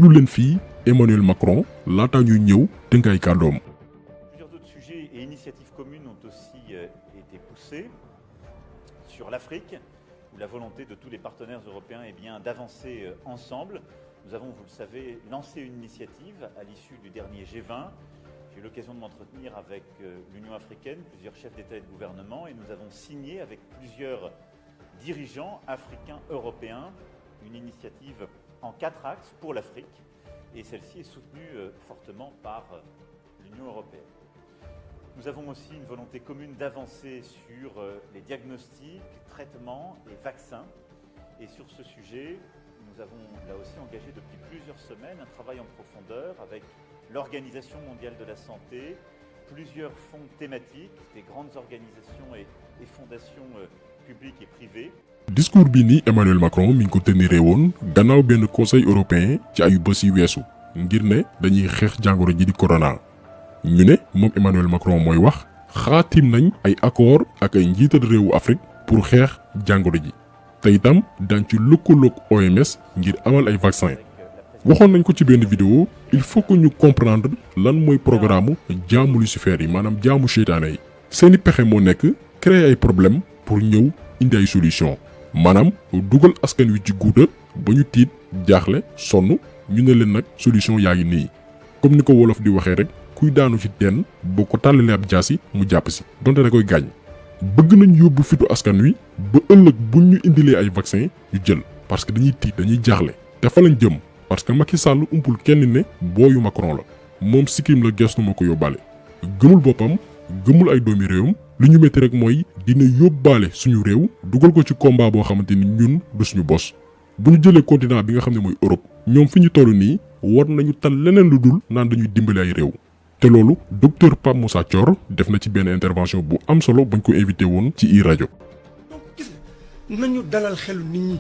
lu leen fii Emmanuel Macron laata ñuy ñëw tënk ay kàddoom. Plusieurs autres sujets et initiatives communes ont aussi été poussées sur l'Afrique, où la volonté de tous les partenaires européens est bien d'avancer ensemble. Nous avons, vous le savez, lancé une initiative à l'issue du dernier G20. J'ai eu l'occasion de m'entretenir avec l'Union africaine, plusieurs chefs d'État et de gouvernement, et nous avons signé avec plusieurs dirigeants africains, européens, une initiative en 4 axes pour l'Afrique, et celle-ci est soutenue fortement par l'Union européenne. Nous avons aussi une volonté commune d'avancer sur les diagnostics, traitements et vaccins. Et sur ce sujet, nous avons là aussi engagé depuis plusieurs semaines un travail en profondeur avec l'Organisation mondiale de la santé, plusieurs fonds thématiques, des grandes organisations et fondations publiques et privées. Discours bi ni Emmanuel Macron mi ngi ko teniree woon gannaaw benn conseil européen ci ayu bés yi weesu ngir ne dañuy xeex jàngoro ji di corona. ñu ne moom Emmanuel Macron mooy wax xaatim nañ ay accord ak ay njiital réewu Afrique pour xeex jàngoro ji te itam daañ ci lëkkaloog OMS ngir amal ay vaccin. waxoon nañ ko ci benn vidéo il faut que ñu comprendre lan mooy programme jaamu Lucifer yi maanaam jaamu seytaane yi. seeni pexe moo nekk créer ay problème pour ñëw indi ay solution maanaam dugal askan wi ci guuta ba ñu tiit jaaxle sonn ñu ne leen nag solution yaa ngi nii comme ni ko wolof di waxee rek kuy daanu ci teen boo ko tàllalee ab jaasi mu jàpp si donte da koy gaañ. bëgg nañ yóbbu fitu askan wi ba ëllëg buñ ñu indilee ay vaccin ñu jël parce que dañuy tiit dañuy jaaxle te fa lañ jëm parce que Macky Sall umpul kenn ne booyu Macron la moom sikkim la gestu ma ko yóbbaale gëmul boppam gëmul ay doomi réewam lu ñu métti rek mooy dina yóbbaale suñu réew dugal ko ci combat boo xamante ni ñun du suñu bos. bu ñu jëlee continent bi nga xam ne mooy Europe ñoom fi ñu toll nii war nañu tal leneen lu dul naan dañuy dimbali ay réew te loolu docteur Pape Moussa Thior def na ci benn intervention bu am solo bañ ko invité woon ci i rajo. donc gis nga nañu dalal xelu nit ñi.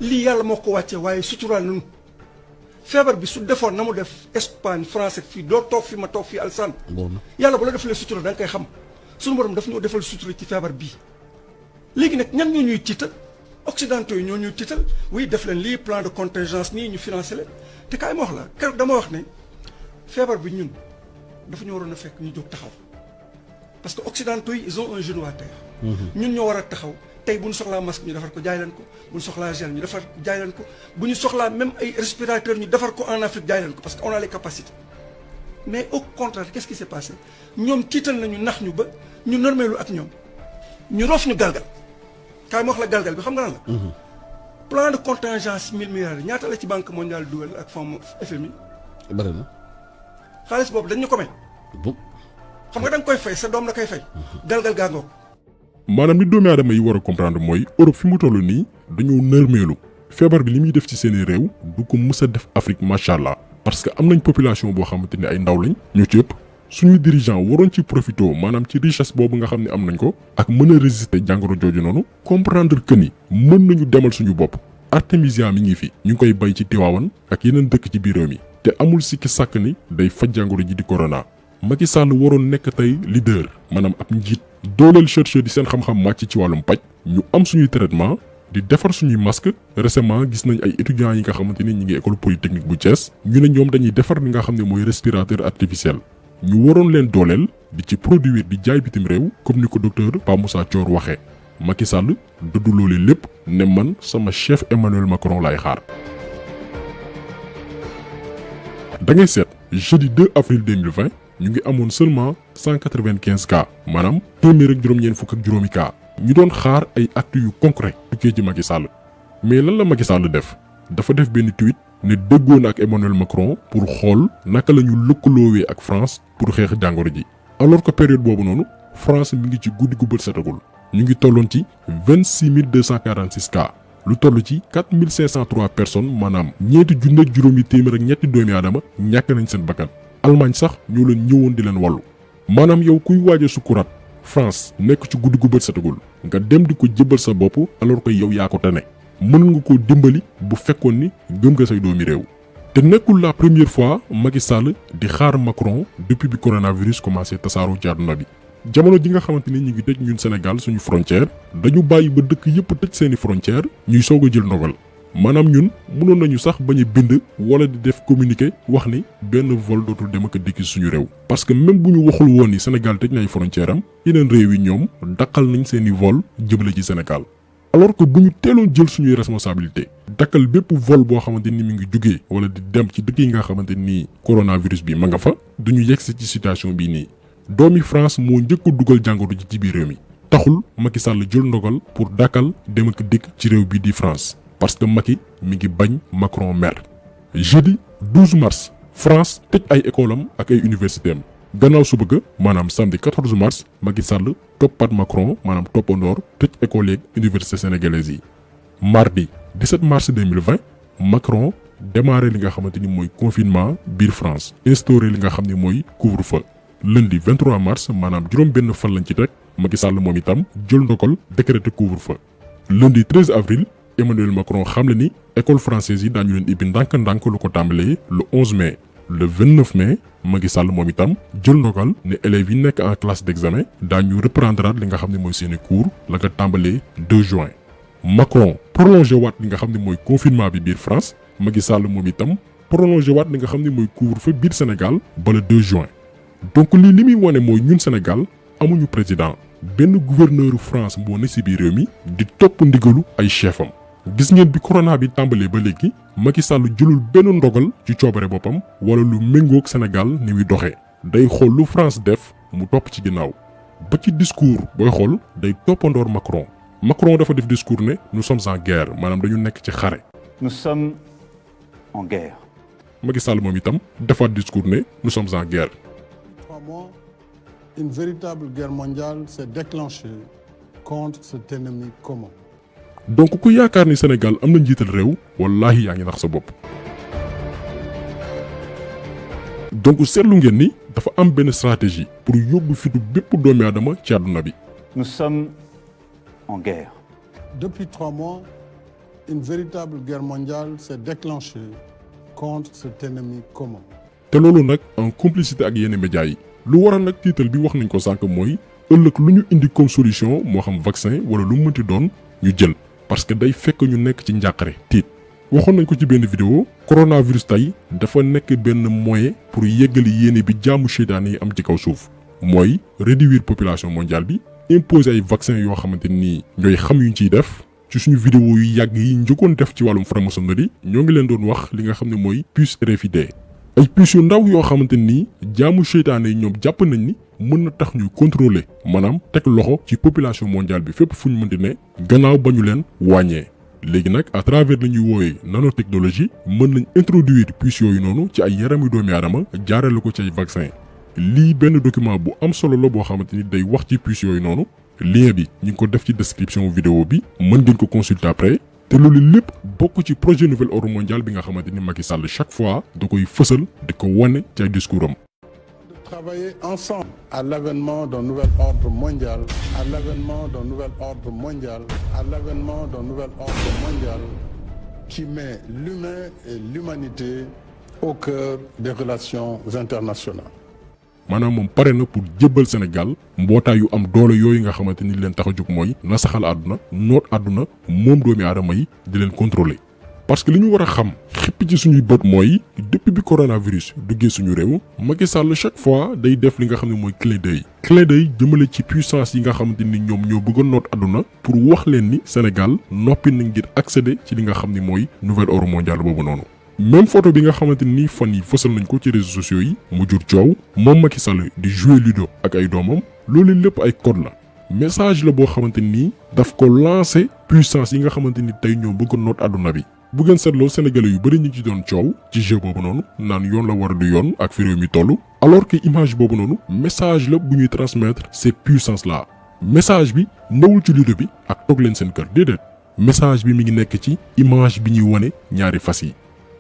lii yàlla moo ko wàccee waaye suturaal nañu feebar bi su defoon na mu def Espagne France fii doo toog fi ma toog fii alsan yàlla bu la defalee sutura da nga koy xam suñu borom daf ñoo defal sutura ci feebar bii. léegi nag ñan ñoo ñuy tiital occidentaux yi ñoo ñuy tiital oui def leen lii plan de contingence nii ñu financé leen te kaay ma wax la keroog dama wax ne feebar bi ñun dafa ñu waroon a fekk ñu jóg taxaw parce que occidentaux yi ils ont un genou à terre. ñun ñoo war a taxaw tey bu ñu soxlaa masque ñu defar ko jaay leen ko bu ñu soxlaa gel ñu defar ko jaay leen ko bu ñu soxlaa même ay respirateurs ñu defar ko en Afrique jaay leen ko parce que on a les capacités. mais au contraire qu'est-ce qui s'est passé ñoom tiital nañu nax ñu ba ñu normelu ak ñoom ñu roof ñu galgal kaay ma wax la galgal bi xam nga lan la. plan de contingence 1000 milliards ñaata la ci banque mondiale dugal ak fonds FMI. bari na. xaalis boobu dañ ñu ko may. xam nga da nga koy fay sa doom la koy fay. galgal gaa ngoog. maanaam li doomi aadama yi war a comprendre mooy Europe fi mu toll nii dañoo nërmeelu feebar bi li muy def ci seeni réew du ko mës a def Afrique macha allah parce que am nañ population boo xamante ni ay ndaw lañ ñoo ci ëpp suñu dirigeant waroon ci profité maanaam ci richesse boobu nga xam ne am nañ ko ak mën a résister jàngoro jooju noonu comprendre que ni mën nañu demal suñu bopp. artémisia mi ngi fi ñu ngi koy bay ci Tiwaawan ak yeneen dëkk ci biir réew mi te amul sikki sàkk ni day faj jàngoro ji di corona. Macky Sall waroon nekk tey leader maanaam ab njiit dooleel chercheur di seen xam-xam màcc ci wàllum paj ñu am suñuy traitement di defar suñuy masque récemment gis nañ ay étudiants yi nga xamante ni ñi ngi école polytechnique bu Thiès ñu ne ñoom dañuy defar li nga xam ne mooy respirateur artificiel ñu waroon leen dooleel di ci produire di jaay bitim réew comme ni ko docteur Pape Moussa Thior waxee Macky Sall dëddu loolu lépp ne man sama chef Emmanuel Macron laay xaar. da ngay seet jeudi 2 avril 2020 ñu ngi amoon seulement 195 cas maanaam téeméer ak juróom-ñeent fukk ak juróomi cas ñu doon xaar ay actes yu concret tukkee ci Macky Sall mais lan la Macky Sall def dafa def benn tweet ne déggoon ak Emmanuel Macron pour xool naka la ñu lëkkaloowee ak France pour xeex jàngoro ji alors que période boobu noonu France mi ngi ci guddi gu bët setagul ñu ngi tolloon ci 26 246 cas lu toll ci 4503 personnes maanaam ñeenti junni ak juróomi téeméer ak ñetti doomi aadama ñàkk nañ seen bakkan Allemagne sax ñoo leen ñëwoon di leen wallu maanaam yow kuy waaj a sukuraat France nekk ci guddi gu bët setagul nga dem di ko jëbbal sa bopp alors que yow yaa ko tane mën nga koo dimbali bu fekkoon ni gëm nga say doomi réew. te nekkul la première fois Macky Sall di xaar Macron depuis bi coronavirus commencé tasaaroo ci àdduna bi jamono ji nga xamante ni ñu ngi tëj ñun Sénégal suñu frontière dañu bàyyi ba dëkk yëpp tëj seeni frontière ñuy soog a jël ndogal maanaam ñun mënoon nañu sax bañ a bind wala di def communiqué wax ni benn vol dootul dem ak dikki suñu réew parce que même bu ñu waxul woon ni Sénégal tëj na ay frontière am yeneen réew yi ñoom dakkal nañ seeni vol jëmale ci Sénégal alors que bu ñu teeloon jël suñuy responsabilité dakkal bépp vol boo xamante ni mi ngi jugee wala di dem ci dëkk yi nga xamante ni coronavirus bi ma nga fa duñu yegsi ci situation bii nii doomi France moo njëkk a dugal jàngoro ji ci biir réew mi taxul Macky Sall jël ndogal pour dakkal dem ak dikk ci réew bi di France parce que Macky mi ngi bañ Macron mer jeudi 12 mars France tëj ay école am ak ay université am gannaaw suba ga maanaam samedi 14 mars Macky Sall toppaat Macron maanaam toppandoor tëj école yeeg université sénégalaise yi mardi 17 mars 2020 Macron démarré li nga xamante ni mooy confinement biir France instauré li nga xam ne mooy couvre-feu lundi 23 mars maanaam juróom benn fan lañ ci teg Macky Sall moom itam jël ndogal décrété couvre-feu lundi 13 avril Emmanuel Macron xamle ni école française yi daañu leen ibbi ndànk-ndànk lu ko tàmbalee le 11 mai le 29 mai Macky Sall moom itam jël ndogal ne élèves yi nekk en classe d'examen daañu reprendre li nga xam ne mooy seeni cours la ko tàmbalee 2 juin Macron prolongé waat li nga xam ne mooy confinement bi biir France Macky Sall moom itam prolongé waat li nga xam ne mooy couvre-feu biir Sénégal ba le 2 juin donc lii li muy wane mooy ñun Sénégal amuñu président benn gouverneur France moo ne ci biir réew mi di topp ndigalu ay chefam gis ngeen bi corona bi tàmbalee ba léegi Macky Sall jëlul benn ndogal ci coobare boppam wala lu méngoog Sénégal ni muy doxee day xool lu France def mu topp ci ginnaaw ba ci discours booy xool day toppandoor Macron dafa def discours ne nous sommes en guerre maanaam dañu nekk ci xare. Nous sommes en guerre. Macky Sall moom itam defaat discours ne nous sommes en guerre. Depuis 3 mois, une véritable guerre mondiale s'est déclenchée contre cet ennemi commun. donc ku yaakaar ni Sénégal am na njiital réew wallaahi yaa ngi nax sa bopp. donc seetlu ngeen ni dafa am benn stratégie pour yóbbu fitu bépp doomi aadama ci àdduna bi. Nous sommes en guerre. Depuis 3 mois, une véritable guerre mondiale s'est déclenchée contre cet ennemi commun. te loolu nag en complicité ak yenn médias yi lu waral nag tiital bi wax nañ ko sànq mooy ëllëg lu ñu indi comme solution moo xam vaccin wala lu mënti doon ñu jël parce que day fekk ñu nekk ci njàqare tiit waxoon nañ ko ci benn vidéo coronavirus tey dafa nekk benn moyen pour yeggali yéene bi jaamu seytaane yi am ci kaw suuf mooy réduire population mondiale bi imposer ay vaccin yoo xamante nii ñooy xam yuñ ciy def ci suñu vidéo yu yàgg yi njëkkoon def ci wàllum franc-maçonnerie ñoo ngi leen doon wax li nga xam ne mooy puce RFID ay puces yu ndaw yoo xamante nii jaamu seytaane yi ñoom jàpp nañ ni mën na tax ñuy contrôler maanaam teg loxo ci population mondiale bi fépp fu ñu mënti ne gannaaw ba ñu leen wàññee léegi nag à travers la ñuy wooyee nanotechnologie mën nañ introduire puces yooyu noonu ci ay yaramu doomi aadama jaarale ko ci ay vaccin lii benn document bu am solo la boo xamante ni day wax ci puces yooyu noonu lien bi ñu ngi ko def ci description vidéo bi mën ngeen ko consulter après te loolu lépp bokk ci projet nouvel ordre mondial bi nga xamante ni Macky Sall chaque fois da koy fësal di ko wane ci ay discours am. Travailler ensemble à l'avènement d'un nouvel ordre mondial, à l'avènement d'un nouvel ordre mondial, à l'avènement d'un nouvel ordre mondial qui met l'humain et l'humanité au cœur des relations internationales. maanaam moom pare na pour jébbal Sénégal mbootaay yu am doole yooyu nga xamante ni leen tax a jóg mooy nasaxal àdduna noot àdduna moom doomi aadama yi di leen contrôler parce que li ñu war a xam xippi ci suñuy bët mooy depuis bi coronavirus duggee suñu réew Macky Sall chaque fois day def li nga xam ne mooy clin d'œil jëmale ci puissance yi nga xamante ni ñoom ñoo bëgg a noot àdduna pour wax leen ni Sénégal noppi na ngir accéder ci li nga xam ni mooy nouvel ordre mondial boobu noonu. même photo bi nga xamante ni fan yi fësal nañ ko ci réseaux sociaux yi mu jur coow moom Macky Sall di jouer ludo ak ay doomam loolu lépp ay code la message la boo xamante ni daf ko lancer puissance yi nga xamante ni tey ñoo bëgg a noot àdduna bi. bu ngeen seetloo sénégalais yu bëri ñu ngi ci doon coow ci jeu boobu noonu naan yoon la war a du yoon ak fi réew mi toll alors que image boobu noonu message la bu ñuy transmettre ces puissances là message bi newul ci ludo bi ak toog leen seen kër déedéet message bi mi ngi nekk ci image bi ñuy wane ñaari fas yi.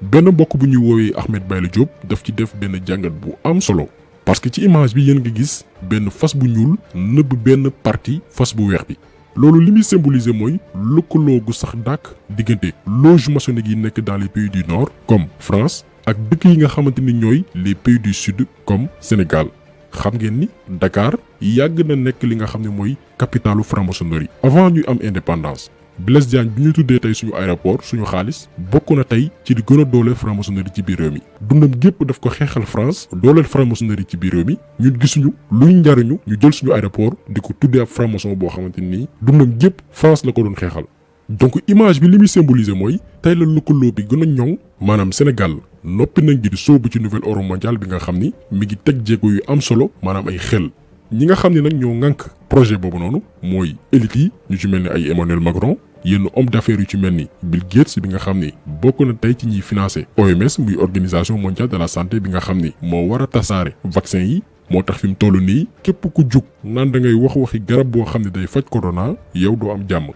benn mbokk bu ñuy woowee Ahmed Bayla Diop daf ci def benn jàngat bu am solo parce que ci image bi yéen nga gis benn fas bu ñuul nëbb benn partie fas bu weex bi loolu li muy symboliser mooy lëkkaloo gu sax dàkk diggante loge maçonnique yi nekk dans les pays du nord comme France ak dëkk yi nga xamante ni ñooy les pays du sud comme Sénégal xam ngeen ni Dakar yàgg na nekk li nga xam ne mooy capitalu franc-maçonnerie avant ñuy am indépendance Blaise Diagne bi ñu tuddee tey suñu aéroport suñu xaalis bokk na tey ci di gën a dooleel franc-maçonnerie ci biir réew mi dundam gépp daf ko xeexal France dooleel franc-maçonnerie ci biir réew mi ñun gisuñu luy njariñu ñu jël suñu aéroport di ko tuddee ab franc-maçon boo xamante ni dundam gépp France la ko doon xeexal. donc image bi li muy symboliser mooy tey la lëkkaloo bi gën a ñoŋ maanaam Sénégal noppi nañ di sóobu ci nouvel ordre mondial bi nga xam ni mi ngi teg jéego yu am solo maanaam ay xel ñi nga xam ne nag ñoo ŋànk projet boobu noonu mooy élite yi ñu ci mel ni ay Emmanuel Macron yenn homme d'affaires yu ci mel ni Bill Gates bi nga xam ni bokk na tey ci ñiy financé OMS muy organisation mondiale de la santé bi nga xam ni moo war a tasaare vaccin yi moo tax fi mu toll nii képp ku jug naan da ngay waxi garab boo xam ne day faj corona yow doo am jàmm.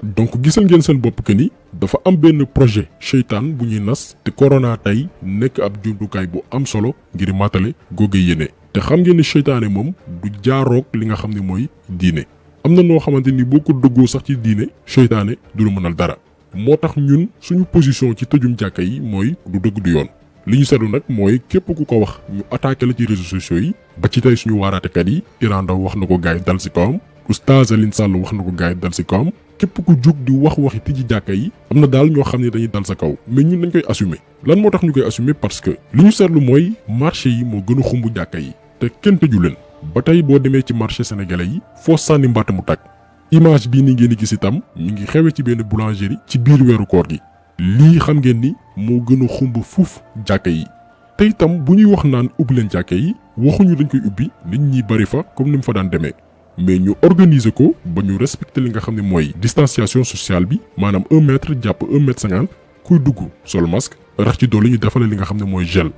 donc gisal ngeen seen bopp que ni dafa am benn projet seytaan bu ñuy nas te corona tey nekk ab jumtukaay bu am solo ngir matale googe yéene te xam ngeen ni seytaane moom du jaaroog li nga xam ne mooy diine am na noo xamante ni boo ko dëggoo sax ci diine seytaane du la mënal dara moo tax ñun suñu position ci tëjum jàkka yi mooy du dëgg du yoon li ñu seetlu nag mooy képp ku ko wax ñu attaqué la ci réseaux sociaux yi ba ci tey suñu waaraatekat yi Iran Ndao wax na ko gaay dal si kawam Oustaz Alioune Sall wax na ko gaay dal si kawam képp ku jug di waxi tijji jàkka yi am na daal ñoo xam ne dañuy dal sa kaw mais ñun dañ koy assumer lan moo tax ñu koy assumer parce que li ñu seetlu mooy marché yi moo gën a xumb jàkka yi te kenn tëju leen ba tey boo demee ci marché sénégalais yi foo sànni mbatt mu tàkk image bii ni ngeen di gis itam mi ngi xewee ci benn boulangerie ci biir weeru koor gi lii xam ngeen ni moo gën a xumb fuuf jàkka yi te itam bu ñuy wax naan ubbi leen jàkka yi waxuñu dañ koy ubbi nit ñi bari fa comme ni mu fa daan demee mais ñu organiser ko ba ñu respecter li nga xam ne mooy distanciation sociale bi maanaam 1 mètre jàpp 1 mètre 50 kuy dugg sol masque rax ci doole ñu defale li nga xam ne mooy gel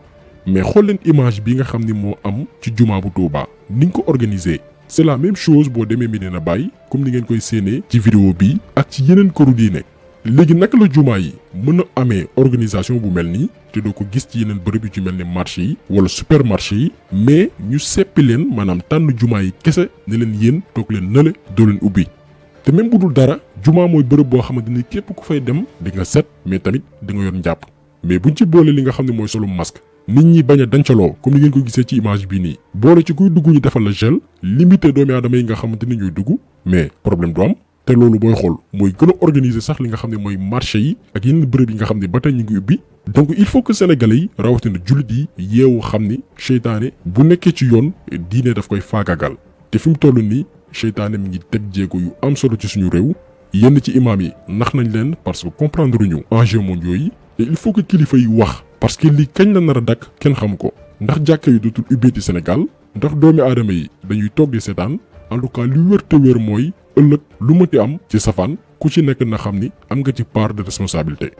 mais xool leen image bi nga xam ni moo am ci jumaa bu Touba ni nga ko organiser c'est la même chose boo demee Medina Baye comme ni ngeen koy séenee ci vidéo bi ak ci yeneen këru diine léegi naka la jumaa yi mën a amee organisation bu mel nii te doo ko gis ci yeneen bërëb yu ci mel ni marché yi wala supermarché yi mais ñu seppi leen maanaam tànn jumaa yi kese ne leen yéen toog leen nële doo leen ubbi te même bu dul dara jumaa mooy bërëb boo xamante ni képp ku fay dem di nga set mais tamit di nga yor njàpp mais buñ ci boole li nga xam ne mooy solu masque nit ñi bañ a dancaloo comme ni ngeen ko gisee ci image bii nii boole ci kuy dugg ñu defal la gel limité doomi aadama yi nga xamante ni ñooy dugg mais problème du am te loolu booy xool mooy gën a organiser sax li nga xam ne mooy marché yi ak yeneen bërëb yi nga xam ne ba tey ñu ngi ubbi donc il faut que sénégalais yi rawatina jullit yi yeewu xam ni seytaane bu nekkee ci yoon diine daf koy faagagal te fi mu toll nii seytaane mi ngi teg jéego yu am solo ci suñu réew yenn ci imaam yi nax nañ leen parce que comprendre ñu enjeux mondiaux yi te il faut que kilifa yi wax parce que lii kañ la nar a dakk kenn xamu ko ndax jàkka yi dootul ubbeeti Sénégal ndax doomi aadama yi dañuy toog di seetaan en tout cas li wér te wér mooy ëllëg lu mënti am ci safaan ku ci nekk na xam ni am nga ci part de responsabilité.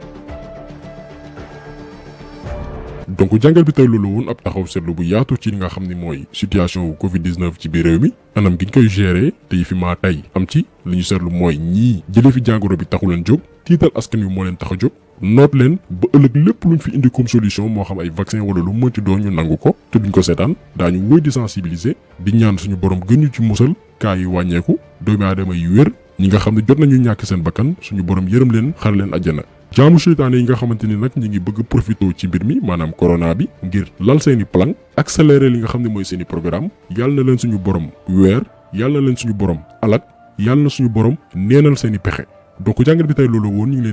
donc jàngal bi tey loolu woon ab taxaw seetlu bu yaatu ci li nga xam ni mooy situation Covid 19 ci biir réew mi anam gi ñu koy gérer te fi maa tey am ci li ñu seetlu mooy ñii jëlee fi jàngoro bi taxu leen jóg tiital askan wi moo leen tax a jóg noot leen ba ëllëg lépp luñ fi indi comme solution moo xam ay vaccin wala lu mënti doon ñu nangu ko te duñ ko seetaan daañu wéy di sensibiliser di ñaan suñu borom gën ñu ci musal kaa yi wàññeeku doomi aadama yi wér ñi nga xam ne jot nañu ñàkk seen bakkan suñu borom yërëm leen xar leen àjjana jaamu seytaane yi nga xamante ni nag ñi ngi bëgg profité ci mbir mi maanaam corona bi ngir lal seeni plan accélérer li nga xam ne mooy seeni programme yàlla na leen suñu borom weer yàlla na leen suñu borom alak yàlla na suñu borom neenal seeni pexe donc jàngat bi tey loolu woon ñu ngi leen di